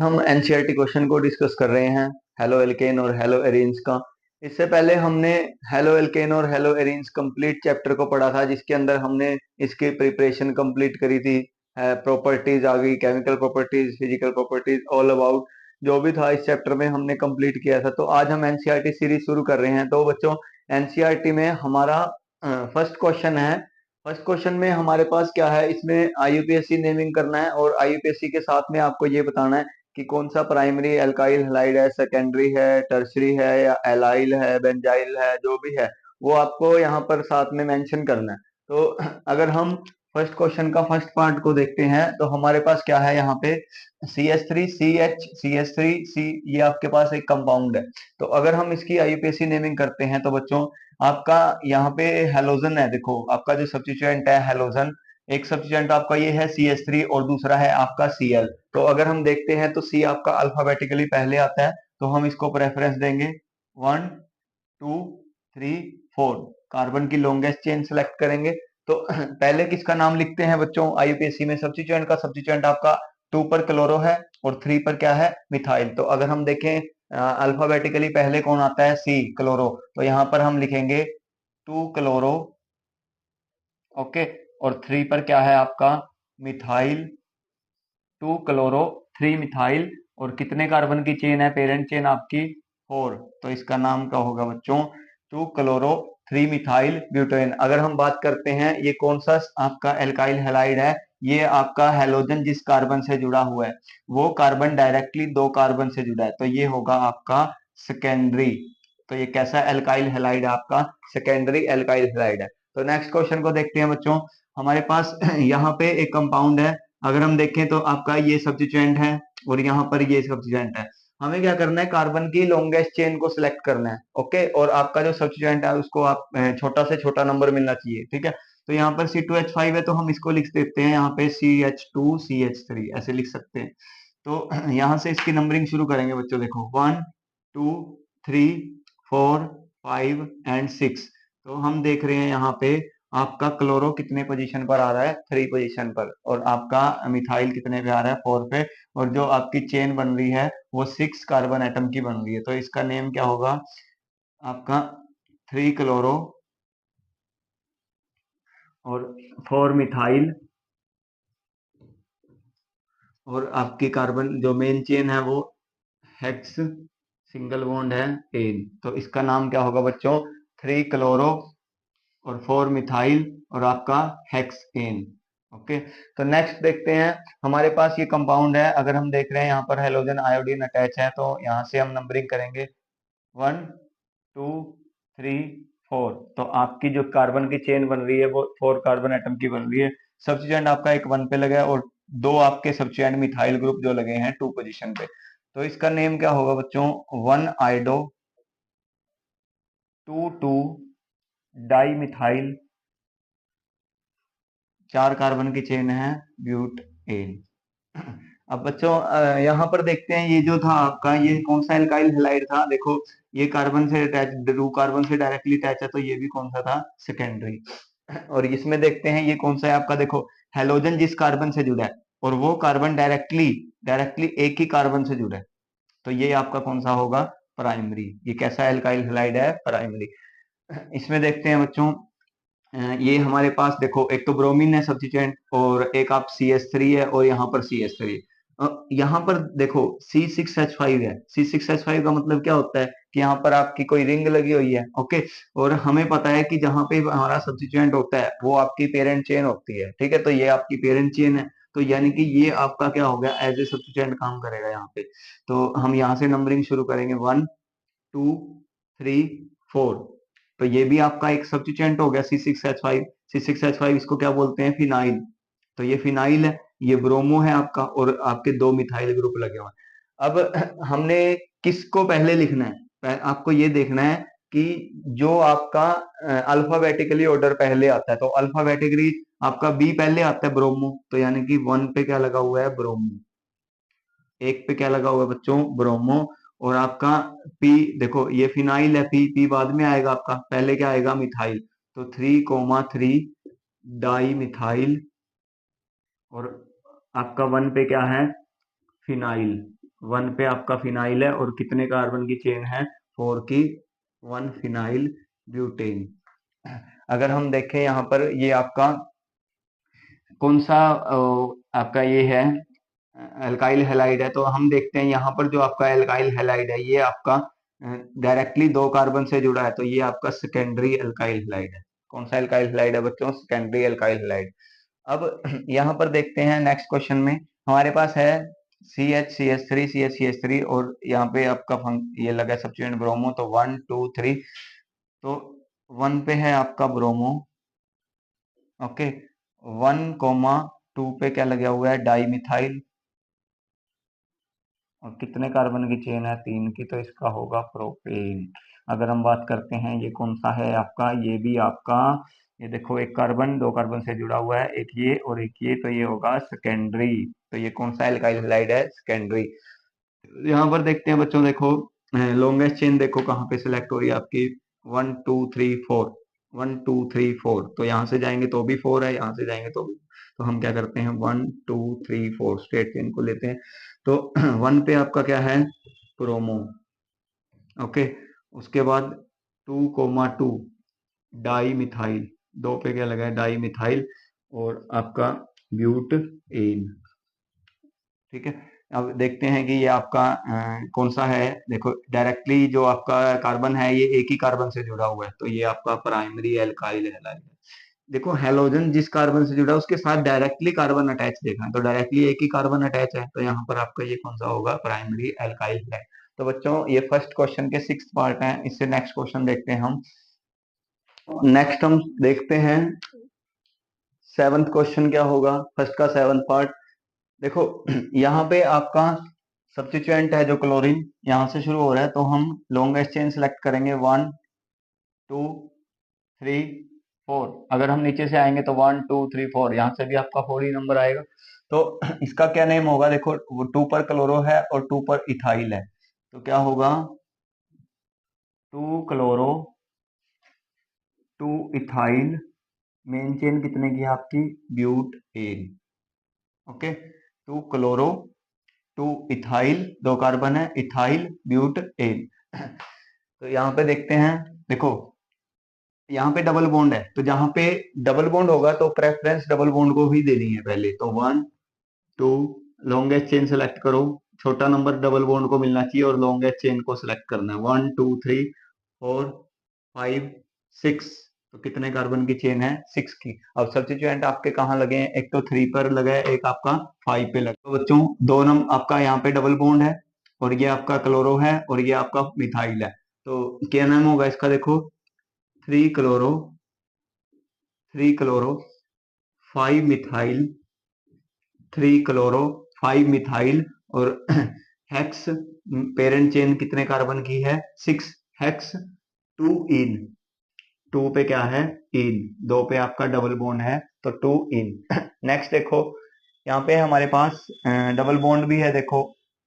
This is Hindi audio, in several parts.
हम एनसीईआरटी क्वेश्चन को डिस्कस कर रहे हैं हेलो एल्केन और हेलो एरीन्स का। इससे पहले हमने हेलो एल्केन और हेलो एरीन्स कंप्लीट चैप्टर को पढ़ा था, जिसके अंदर हमने इसकी प्रिपरेशन कंप्लीट करी थी। प्रॉपर्टीज आ गई, chemical properties, physical properties, all about जो भी था इस चैप्टर में हमने कंप्लीट किया था। तो आज हम एनसीईआरटी सीरीज शुरू कर रहे हैं। तो बच्चों, एनसीईआरटी में हमारा फर्स्ट क्वेश्चन है। फर्स्ट क्वेश्चन में हमारे पास क्या है, इसमें आईयूपीएसी नेमिंग करना है और आईयूपीएसी के साथ में आपको ये बताना है कि कौन सा प्राइमरी अल्काइल हैलाइड है, सेकेंडरी है, टर्शरी है या एलाइल है, बेंजाइल है, जो भी है वो आपको यहाँ पर साथ में मेंशन करना है। तो अगर हम फर्स्ट क्वेश्चन का फर्स्ट पार्ट को देखते हैं तो हमारे पास क्या है यहाँ पे, CH3CH CH3C, ये आपके पास एक कंपाउंड है। तो अगर हम इसकी आईयूपीएसी नेमिंग करते हैं तो बच्चों आपका यहाँ पे हेलोजन है। देखो आपका जो सब्स्टिट्यूएंट है हेलोजन, एक सब्स्टिट्यूएंट आपका ये है CH3 और दूसरा है आपका Cl। तो अगर हम देखते हैं तो C आपका अल्फाबेटिकली पहले आता है, तो हम इसको प्रेफरेंस देंगे 1 2 3 4, कार्बन की लॉन्गेस्ट चेन सेलेक्ट करेंगे। तो पहले किसका नाम लिखते हैं बच्चों आईयूपीएसी में, सब्स्टिट्यूएंट का। सब्स्टिट्यूएंट आपका 2 पर क्लोरो है और 3 पर क्या है, मिथाइल। तो अगर हम देखें अल्फाबेटिकली पहले कौन आता है, C क्लोरो। तो यहाँ पर हम लिखेंगे 2 क्लोरो, ओके, और 3 पर क्या है आपका, मिथाइल। 2 क्लोरो 3 मिथाइल, और कितने कार्बन की चेन है, पेरेंट चेन आपकी 4। तो इसका नाम क्या होगा बच्चों, 2 क्लोरो 3 मिथाइल ब्यूटेन। अगर हम बात करते हैं ये कौन सा आपका एल्काइल हैलाइड है, ये आपका हैलोजन जिस कार्बन से जुड़ा हुआ है वो कार्बन डायरेक्टली 2 कार्बन से जुड़ा है, तो ये होगा आपका सेकेंडरी। तो ये कैसा एल्काइल हैलाइड है, आपका सेकेंडरी एल्काइल हैलाइड है। तो नेक्स्ट क्वेश्चन को देखते हैं बच्चों। हमारे पास यहाँ पे एक कंपाउंड है। अगर हम देखें तो आपका ये सब्स्टिट्यूएंट है और यहाँ पर ये सब्स्टिट्यूएंट है। हमें क्या करना है, कार्बन की लॉन्गेस्ट चेन को सिलेक्ट करना है, ओके। और आपका जो सब्स्टिट्यूएंट है उसको आप छोटा से छोटा नंबर मिलना चाहिए, ठीक है। तो यहाँ पर C2H5 है तो हम इसको लिख देते हैं यहाँ पे CH2CH3, ऐसे लिख सकते हैं। तो यहाँ से इसकी नंबरिंग शुरू करेंगे बच्चों। देखो 1 2 3 4 5 एंड 6। तो हम देख रहे हैं यहाँ पे आपका क्लोरो कितने पोजीशन पर आ रहा है, 3 पोजीशन पर, और आपका मिथाइल कितने पे आ रहा है, 4 पे। और जो आपकी चेन बन रही है वो 6 कार्बन एटम की बन रही है। तो इसका नेम क्या होगा आपका, 3 क्लोरो और 4 मिथाइल, और आपकी कार्बन जो मेन चेन है वो हेक्स सिंगल बॉन्ड है एन। तो इसका नाम क्या होगा बच्चों, 3 क्लोरो और 4 मिथाइल और आपका हेक्स एन, ओके। तो नेक्स्ट देखते हैं, हमारे पास ये कंपाउंड है। अगर हम देख रहे हैं यहाँ पर हेलोजन आयोडीन अटैच है, तो यहाँ से हम नंबरिंग करेंगे 1 2 3 4। तो आपकी जो कार्बन की चेन बन रही है वो 4 कार्बन एटम की बन रही है। सब्स्टिट्यूएंट आपका एक 1 पे लगा है और 2 आपके सब्स्टिट्यूएंट मिथाइल ग्रुप जो लगे हैं 2 पोजीशन पे। तो इसका नेम क्या होगा बच्चों, 1 आइडो 2 2 डाई मिथाइल, 4 कार्बन की चेन है ब्यूट एन। अब बच्चों यहाँ पर देखते हैं ये जो था आपका, ये कौन सा एल्काइल हैलाइड था। देखो ये कार्बन से अटैच, ड्रू कार्बन से डायरेक्टली अटैच है, तो ये भी कौन सा था, सेकेंडरी। और इसमें देखते हैं ये कौन सा है आपका, देखो हेलोजन जिस कार्बन से जुड़ा है और वो कार्बन डायरेक्टली डायरेक्टली एक ही कार्बन से जुड़ा है, तो ये आपका कौन सा होगा, प्राइमरी। ये कैसा एल्काइल हैलाइड है, प्राइमरी। इसमें देखते हैं बच्चों, ये हमारे पास देखो एक तो ब्रोमीन है सब्स्टिट्यूएंट, और एक आप CH3 है और यहाँ पर CH3। यहाँ पर देखो C6H5 है। C6H5 का मतलब क्या होता है कि यहाँ पर आपकी कोई रिंग लगी हुई है, ओके। और हमें पता है कि जहाँ पे हमारा सब्स्टिट्यूएंट होता है वो आपकी पेरेंट चेन होती है, ठीक है। तो ये आपकी पेरेंट चेन है, तो यानी कि ये आपका क्या हो गया, एज ए सब्स्टिट्यूएंट काम करेगा यहाँ पे। तो हम यहाँ से नंबरिंग शुरू करेंगे 1 2 3 4। तो ये भी आपका एक सब्स्टिट्यूएंट हो गया C6H5। C6H5 इसको क्या बोलते हैं, फिनाइल। तो ये फिनाइल है, ये ब्रोमो है आपका, और आपके 2 मिथाइल ग्रुप लगे हुए हैं। अब हमने किसको पहले लिखना है, आपको ये देखना है कि जो आपका अल्फाबेटिकली ऑर्डर पहले आता है, तो अल्फाबेटिकली आपका बी पहले आता है, ब्रोमो। तो यानी कि 1 पे क्या लगा हुआ है, ब्रोमो। एक पे क्या लगा हुआ है बच्चों, ब्रोमो। और आपका पी, देखो ये फिनाइल है, पी पी बाद में आएगा आपका, पहले क्या आएगा, मिथाइल। तो 3,3 डाई मिथाइल, और आपका 1 पे क्या है, फिनाइल। 1 पे आपका फिनाइल है और कितने कार्बन की चेन है, 4 की, 1 फिनाइल ब्यूटेन। अगर हम देखें यहाँ पर ये आपका कौन सा आपका ये है एल्काइल हैलाइड है, तो हम देखते हैं यहाँ पर जो आपका एल्काइल हैलाइड है ये आपका डायरेक्टली 2 कार्बन से जुड़ा है, तो ये आपका सेकेंडरी एल्काइल हैलाइड है। कौन सा एल्काइल हैलाइड है बच्चों, सेकेंडरी एल्काइल हैलाइड। अब यहाँ पर देखते हैं नेक्स्ट क्वेश्चन में हमारे पास है CH CH3 और यहाँ पे आपका ये लगा सब्स्टिट्यूएंट ब्रोमो, तो 1 2 3, तो 1 पे है आपका ब्रोमो, ओके, 1,2 पे क्या लगा हुआ है, डाई मिथाइल, और कितने कार्बन की चेन है, 3 की, तो इसका होगा प्रोपेन। अगर हम बात करते हैं ये कौन सा है आपका, ये भी आपका, ये देखो एक कार्बन 2 कार्बन से जुड़ा हुआ है, एक ये और एक ये, तो ये होगा सेकेंडरी। तो ये कौन सा एल्काइल हैलाइड है, सेकेंडरी। यहाँ पर देखते हैं बच्चों, देखो लॉन्गेस्ट चेन देखो कहाँ पे सिलेक्ट हो रही है आपकी, 1 2 3 4, 1 2 3 4, तो यहाँ से जाएंगे तो भी 4 है, यहाँ से जाएंगे तो भी, तो हम क्या करते हैं 1 2 3 4 स्ट्रेट चेन को लेते हैं। तो 1 पे आपका क्या है, प्रोमो, ओके, उसके बाद 2,2 डाई मिथाइल, 2 पे क्या लगा है, डाई मिथाइल, और आपका ब्यूट एन, ठीक है। अब देखते हैं कि ये आपका कौन सा है, देखो डायरेक्टली जो आपका कार्बन है ये एक ही कार्बन से जुड़ा हुआ है, तो ये आपका प्राइमरी एल्काइल हैलाइड है। देखो हेलोजन जिस कार्बन से जुड़ा है उसके साथ डायरेक्टली कार्बन अटैच देखना है, तो डायरेक्टली एक ही कार्बन अटैच है, तो यहाँ पर आपका ये कौन सा होगा, प्राइमरी एल्काइल हैलाइड। तो बच्चों ये फर्स्ट क्वेश्चन के 6 पार्ट हैं, इससे नेक्स्ट क्वेश्चन देखते हैं हम। नेक्स्ट हम देखते हैं 7th क्वेश्चन क्या होगा, फर्स्ट का 7th पार्ट। देखो यहाँ पे आपका सब्स्टिट्यूएंट है जो क्लोरीन, यहाँ से शुरू हो रहा है, तो हम लॉन्गेस्ट चेन सेलेक्ट करेंगे, 1 2 3 4। अगर हम नीचे से आएंगे तो 1 2 3 4, यहाँ से भी आपका 4 ही नंबर आएगा। तो इसका क्या नेम होगा, देखो वो 2 पर क्लोरो है और 2 पर इथाइल है, तो क्या होगा, 2 क्लोरो 2 इथाइल, मेन चेन कितने की है आपकी, butane, okay, 2 chloro 2 ethyl, 2 carbon है, इथाइल ब्यूट एन। तो यहाँ पे देखते हैं, देखो यहाँ पे डबल बॉन्ड है, तो जहां पे डबल बॉन्ड होगा तो प्रेफरेंस डबल बॉन्ड को ही देनी है पहले, तो 1 2, लॉन्गेस्ट चेन सेलेक्ट करो, छोटा नंबर डबल बॉन्ड को मिलना चाहिए और लॉन्गेस्ट चेन को सिलेक्ट करना है, 1 2 3 4 5 6, तो कितने कार्बन की चेन है, 6 की। अब सब्स्टिट्यूएंट आपके कहाँ लगे हैं, एक तो 3 पर लगा है, एक आपका 5 पे लगा। तो बच्चों दो नंबर आपका यहाँ पे डबल बॉन्ड है और ये आपका क्लोरो है और ये आपका मिथाइल है, तो क्या नाम होगा इसका, देखो 3 क्लोरो 5 मिथाइल, 3 क्लोरो 5 मिथाइल, और हेक्स, पेरेंट चेन कितने कार्बन की है, 6, हेक्स 2 इन, 2 पे क्या है, इन, 2 पे आपका डबल बॉन्ड है, तो 2 इन। नेक्स्ट देखो यहाँ पे हमारे पास डबल बॉन्ड भी है, देखो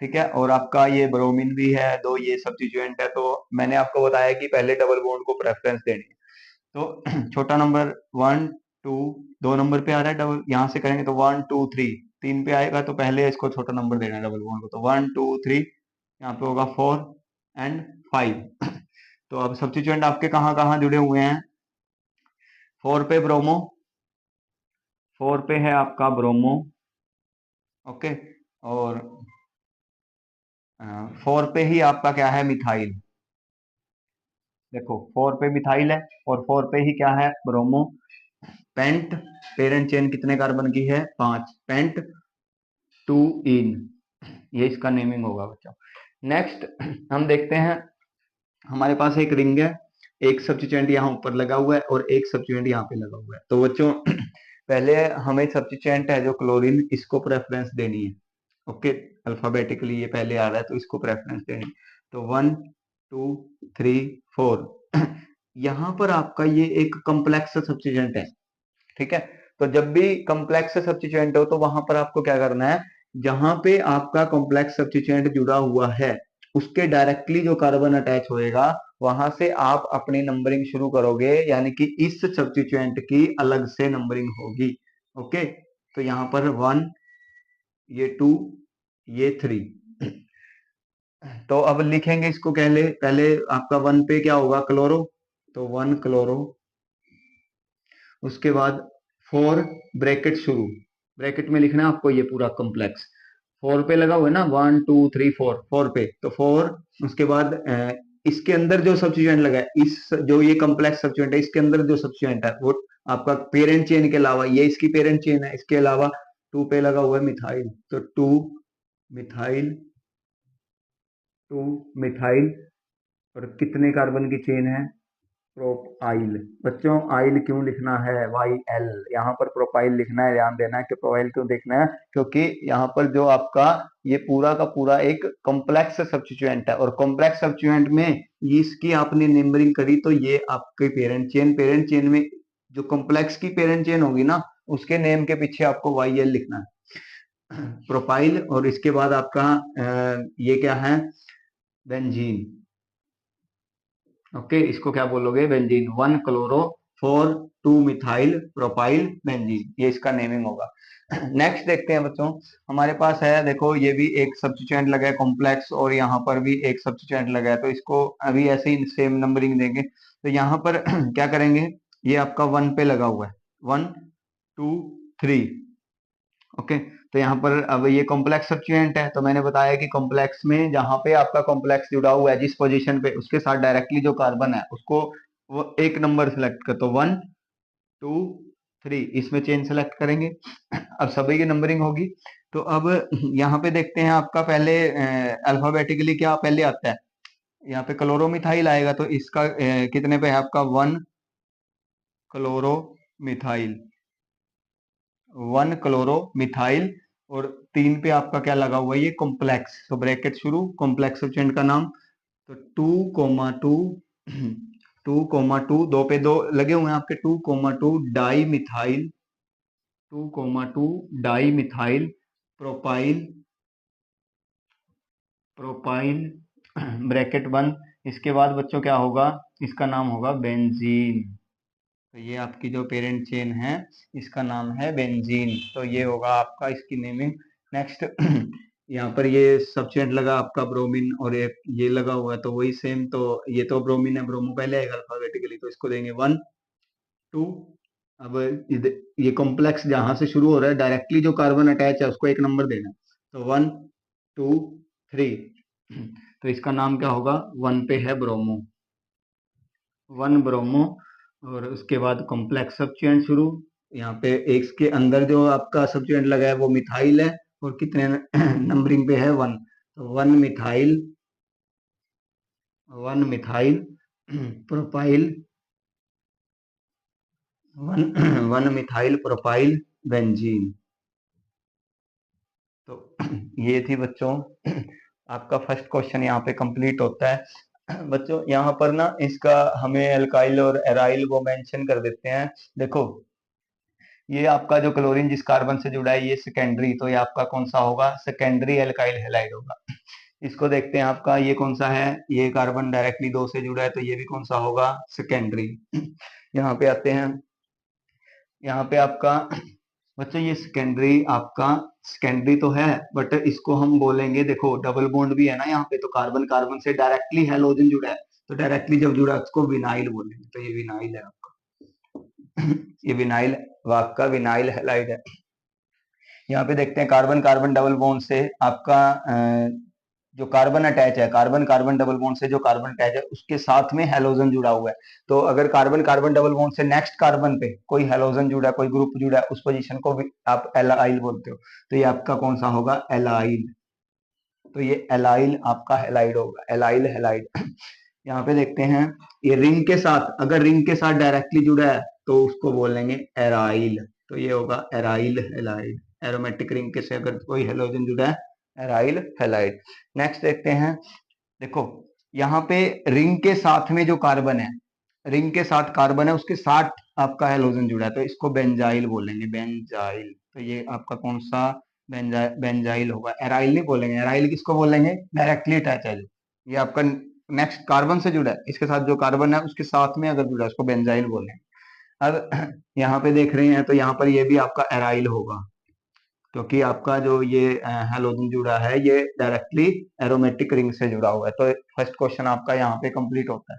ठीक है, और आपका ये ब्रोमीन भी है, दो ये सब्स्टिट्यूएंट है, तो मैंने आपको बताया कि पहले डबल बॉन्ड को प्रेफरेंस देनी है। तो छोटा नंबर 1 2, 2 नंबर पे आ रहा है डबल, यहाँ से करेंगे तो 1 2 3, 3 पे आएगा तो पहले इसको छोटा नंबर देना है डबल बॉन्ड को, तो 1 2 3, यहाँ पे होगा 4 एंड 5। तो अब सब्स्टिट्यूएंट आपके कहाँ कहाँ जुड़े हुए हैं, 4 पे ब्रोमो, 4 पे है आपका ब्रोमो, ओके, और 4 पे ही आपका क्या है, मिथाइल, देखो 4 पे मिथाइल है और 4 पे ही क्या है, ब्रोमो। पेंट, पेरेंट चेन कितने कार्बन की है, 5, पेंट 2 इन, ये इसका नेमिंग होगा बच्चों। नेक्स्ट हम देखते हैं, हमारे पास एक रिंग है, एक सब्स्टिट्यूएंट यहाँ ऊपर लगा हुआ है और एक सब्स्टिट्यूएंट यहाँ पे लगा हुआ है, तो बच्चों पहले हमें सब्स्टिट्यूएंट है जो क्लोरीन, इसको प्रेफरेंस देनी है, ओके, अल्फाबेटिकली ये पहले आ रहा है तो इसको प्रेफरेंस देनी है, तो 1 2 3 4। यहाँ पर आपका ये एक कॉम्प्लेक्स सब्स्टिट्यूएंट है, ठीक है, तो जब भी कॉम्प्लेक्स सब्स्टिट्यूएंट हो तो वहां पर आपको क्या करना है, जहां पे आपका कॉम्प्लेक्स सब्स्टिट्यूएंट जुड़ा हुआ है उसके डायरेक्टली जो कार्बन अटैच होएगा वहां से आप अपनी नंबरिंग शुरू करोगे, यानी कि इस सब्स्टिट्यूएंट की अलग से नंबरिंग होगी, ओके। तो यहाँ पर 1, ये 2, ये 3, तो अब लिखेंगे इसको, पहले पहले आपका वन पे क्या होगा, क्लोरो, तो वन क्लोरो। उसके बाद फोर, ब्रैकेट शुरू, ब्रैकेट में लिखना है आपको ये पूरा कॉम्प्लेक्स। फोर पे लगा हुआ है ना, one two three four, four पे तो फोर। उसके बाद इसके अंदर जो सब्स्टिट्यूएंट लगा है, इस जो ये कॉम्प्लेक्स सब्स्टिट्यूएंट है इसके अंदर जो सब्स्टिट्यूएंट है वो आपका पेरेंट चेन के अलावा, ये इसकी पेरेंट चेन है, इसके अलावा टू पे लगा हुआ है मिथाइल, तो टू मिथाइल, टू मिथाइल। और कितने कार्बन की चेन है, प्रोपाइल। बच्चों आइल क्यों लिखना है, वाई एल, यहाँ पर प्रोपाइल लिखना है, ध्यान देना है कि प्रोपाइल क्यों देखना है, क्योंकि यहाँ पर जो आपका ये पूरा का पूरा एक कॉम्प्लेक्स सब्स्टिट्यूएंट है, और कॉम्प्लेक्स सब्स्टिट्यूएंट में इसकी आपने नंबरिंग करी तो ये आपके पेरेंट चेन में जो कॉम्प्लेक्स की पेरेंट चेन होगी ना, उसके नेम के पीछे आपको वाई एल लिखना है, प्रोपाइल। और इसके बाद आपका ये क्या है, बेंजीन। ओके, इसको क्या बोलोगे, benzene, one chloro, four two methyl propyl benzene, ये इसका नेमिंग होगा। नेक्स्ट देखते हैं बच्चों, हमारे पास है, देखो ये भी एक सब्स्टिट्यूएंट लगा है कॉम्प्लेक्स, और यहाँ पर भी एक सब्स्टिट्यूएंट लगा है, तो इसको अभी ऐसे ही सेम नंबरिंग देंगे। तो यहाँ पर क्या करेंगे, ये आपका वन पे लगा हुआ है, वन टू थ्री। ओके, तो यहाँ पर अब ये कॉम्प्लेक्स सब्स्टिट्यूएंट है, तो मैंने बताया कि कॉम्प्लेक्स में जहां पे आपका कॉम्प्लेक्स जुड़ा हुआ है जिस पोजीशन पे, उसके साथ डायरेक्टली जो कार्बन है उसको वो एक नंबर सेलेक्ट कर, तो वन टू थ्री इसमें चेन सेलेक्ट करेंगे। अब सभी की नंबरिंग होगी। तो अब यहाँ पे देखते हैं आपका पहले अल्फाबेटिकली क्या पहले आता है, यहाँ पे क्लोरोमिथाइल आएगा, तो इसका कितने पे है आपका, one chloromethyl, one chloro methyl. और तीन पे आपका क्या लगा हुआ है, ये कॉम्प्लेक्स, तो ब्रैकेट शुरू, कॉम्प्लेक्स सब्स्टिट्यूएंट का नाम, तो two comma two, two comma two, दो पे दो लगे हुए हैं आपके, two comma two di methyl, two comma two di methyl propyl, propyl bracket बंद। इसके बाद बच्चों क्या होगा, इसका नाम होगा बेंजीन। तो ये आपकी जो पेरेंट चेन है इसका नाम है बेंजीन, तो ये होगा आपका इसकी नेमिंग। नेक्स्ट यहाँ पर ये सब्स्टिट्यूएंट लगा आपका ब्रोमीन, और एक ये लगा हुआ है, तो वही सेम, तो ये तो ब्रोमीन है, ब्रोमो पहले आएगा अल्फाबेटिकली, तो इसको देंगे वन टू। अब ये कॉम्प्लेक्स जहां से शुरू हो रहा है डायरेक्टली जो कार्बन अटैच है उसको एक नंबर देना, तो वन टू थ्री। तो इसका नाम क्या होगा, वन पे है ब्रोमो, वन ब्रोमो। और उसके बाद कॉम्प्लेक्स सब्स्टिट्यूएंट शुरू, यहाँ पे एक के अंदर जो आपका सब्स्टिट्यूएंट लगा है वो मिथाइल है, और कितने नंबरिंग पे है, वन, तो one methyl, one methyl propyl, one one methyl propyl benzene. तो ये थी बच्चों आपका फर्स्ट क्वेश्चन यहाँ पे कंप्लीट होता है। बच्चों यहाँ पर ना इसका हमें एल्काइल और एराइल वो मेंशन कर देते हैं। देखो ये आपका जो क्लोरीन जिस कार्बन से जुड़ा है ये सेकेंडरी, तो ये आपका कौन सा होगा, सेकेंडरी एल्काइल हैलाइड होगा। इसको देखते हैं आपका ये कौन सा है, ये कार्बन डायरेक्टली दो से जुड़ा है, तो ये भी कौन सा होगा, सेकेंडरी। यहाँ पे आते हैं, यहाँ पे आपका बच्चों ये सेकेंडरी आपका सेकेंडरी तो है, बट इसको हम बोलेंगे, देखो डबल बॉन्ड भी है ना यहाँ पे, तो कार्बन कार्बन से डायरेक्टली हैलोजन जुड़ा है, तो डायरेक्टली जब जुड़ा है उसको विनाइल बोलेंगे, तो ये विनाइल है आपका। ये विनाइल आपका विनाइल हैलाइड है। यहाँ पे देखते हैं कार्बन कार्बन डबल बॉन्ड से आपका जो कार्बन अटैच है, कार्बन कार्बन डबल बॉन्ड से जो कार्बन अटैच है उसके साथ में हेलोजन जुड़ा हुआ है। तो अगर कार्बन कार्बन डबल बॉन्ड से नेक्स्ट कार्बन पे कोई हेलोजन जुड़ा है, कोई ग्रुप जुड़ा है, उस पोजीशन को भी आप एलाइल बोलते हो, तो ये आपका कौन सा होगा, एलाइल। तो ये एलाइल आपका हेलाइड होगा, एलाइल हेलाइड। यहाँ पे देखते हैं ये रिंग के साथ, अगर रिंग के साथ डायरेक्टली जुड़ा है तो उसको बोलेंगे एराइल, तो ये होगा एराइल हेलाइड। एरोमेटिक रिंग के से अगर कोई हेलोजन जुड़ा है, एराइल हेलाइड। नेक्स्ट देखते हैं, देखो यहाँ पे रिंग के साथ में जो कार्बन है, रिंग के साथ कार्बन है उसके साथ आपका हेलोजन जुड़ा है, तो इसको बेंजाइल बोलेंगे, बेंजाइल। तो ये आपका कौन सा, बेंजाइल होगा, एराइल नहीं बोलेंगे। एराइल किसको बोलेंगे, डायरेक्टली अटैच है जो, ये आपका नेक्स्ट कार्बन से जुड़ा है, इसके साथ जो कार्बन है उसके साथ में अगर जुड़ा है उसको बेंजाइल बोलेंगे। अब यहाँ पे देख रहे हैं तो यहाँ पर ये भी आपका एराइल होगा, क्योंकि आपका जो ये हैलोजन जुड़ा है ये डायरेक्टली एरोमेटिक रिंग से जुड़ा हुआ है। तो फर्स्ट क्वेश्चन आपका यहाँ पे कंप्लीट होता है।